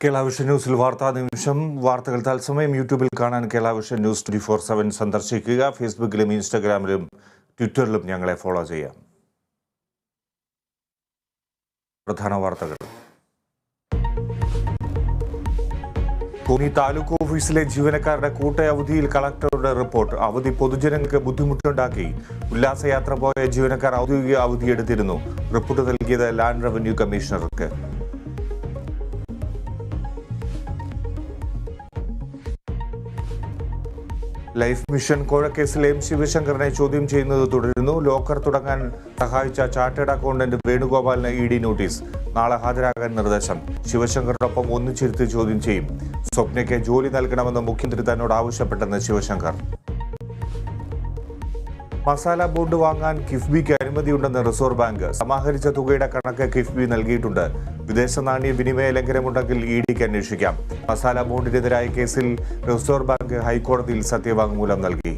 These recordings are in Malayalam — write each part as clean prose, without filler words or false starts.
കേരള വിഷൻ ന്യൂസിൽ വാർത്താ നിമിഷം. വാർത്തകൾ തത്സമയം യൂട്യൂബിൽ കാണാൻ കേരള വിഷൻ ന്യൂസ് 24/7 സന്ദർശിക്കുക. ഫേസ്ബുക്കിലും ഇൻസ്റ്റഗ്രാമിലും ട്വിറ്ററിലും ഞങ്ങളെ ഫോളോ ചെയ്യാം. പ്രധാന വാർത്തകൾ. കോന്നി താലൂക്ക് ഓഫീസിലെ ജീവനക്കാരുടെ കൂട്ട അവധിയിൽ കളക്ടറുടെ റിപ്പോർട്ട്. അവധി പൊതുജനങ്ങൾക്ക് ബുദ്ധിമുട്ടുണ്ടാക്കി. ഉല്ലാസയാത്ര പോയ ജീവനക്കാർ ഔദ്യോഗിക അവധിയെടുത്തിരുന്നു. റിപ്പോർട്ട് നൽകിയത് ലാൻഡ് റവന്യൂ കമ്മീഷണർക്ക്. ലൈഫ് മിഷൻ കോഴക്കേസിൽ എം ശിവശങ്കറിനെ ചോദ്യം ചെയ്യുന്നത് തുടരുന്നു. ലോക്കർ തുടങ്ങാൻ സഹായിച്ച ചാർട്ടേഡ് അക്കൗണ്ടന്റ് വേണുഗോപാലിന് ഇഡി നോട്ടീസ്. നാളെ ഹാജരാകാൻ നിർദ്ദേശം. ശിവശങ്കറിനൊപ്പം ഒന്നിച്ചിരുത്തി ചോദ്യം ചെയ്യും. സ്വപ്നയ്ക്ക് ജോലി നൽകണമെന്ന് മുഖ്യമന്ത്രി തന്നോട് ആവശ്യപ്പെട്ടെന്ന് ശിവശങ്കർ. മസാല ബോണ്ട് വാങ്ങാൻ കിഫ്ബിക്ക് അനുമതിയുണ്ടെന്ന് റിസർവ് ബാങ്ക്. സമാഹരിച്ച തുകയുടെ കണക്ക് കിഫ്ബി നൽകിയിട്ടുണ്ട്. വിദേശ നാണ്യ വിനിമയ ലംഘനമുണ്ടെങ്കിൽ ഇഡിക്ക് അന്വേഷിക്കാം. മസാല ബോണ്ടിനെതിരായ കേസിൽ റിസർവ് ബാങ്ക് ഹൈക്കോടതിയിൽ സത്യവാങ്മൂലം നൽകി.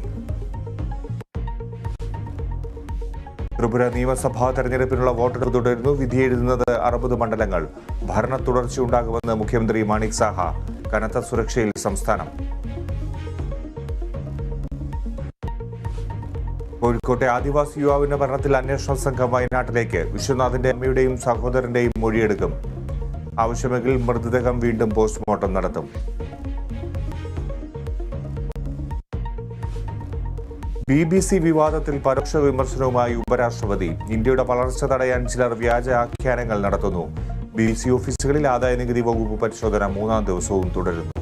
ത്രിപുര നിയമസഭാ തെരഞ്ഞെടുപ്പിനുള്ള വോട്ടെടുപ്പ് തുടരുന്നു. വിധിയെഴുതുന്നത് 60 മണ്ഡലങ്ങൾ. ഭരണ തുടർച്ചയുണ്ടാകുമെന്ന് മുഖ്യമന്ത്രി മാണിക് സാഹ. കനത്ത സുരക്ഷയിൽ സംസ്ഥാനം. കോഴിക്കോട്ടെ ആദിവാസി യുവാവിന്റെ മരണത്തിൽ അന്വേഷണ സംഘം വയനാട്ടിലേക്ക്. വിശ്വനാഥിന്റെ അമ്മയുടെയും സഹോദരന്റെയും മൊഴിയെടുക്കും. ആവശ്യമെങ്കിൽ മൃതദേഹം വീണ്ടും പോസ്റ്റ്മോർട്ടം നടത്തും. BBC വിവാദത്തിൽ പരോക്ഷ വിമർശനവുമായി ഉപരാഷ്ട്രപതി. ഇന്ത്യയുടെ വളർച്ച തടയാൻ ചിലർ വ്യാജ ആഖ്യാനങ്ങൾ നടത്തുന്നു. BBC ഓഫീസുകളിൽ ആദായനികുതി വകുപ്പ് പരിശോധന 3-ാം ദിവസവും തുടരുന്നു.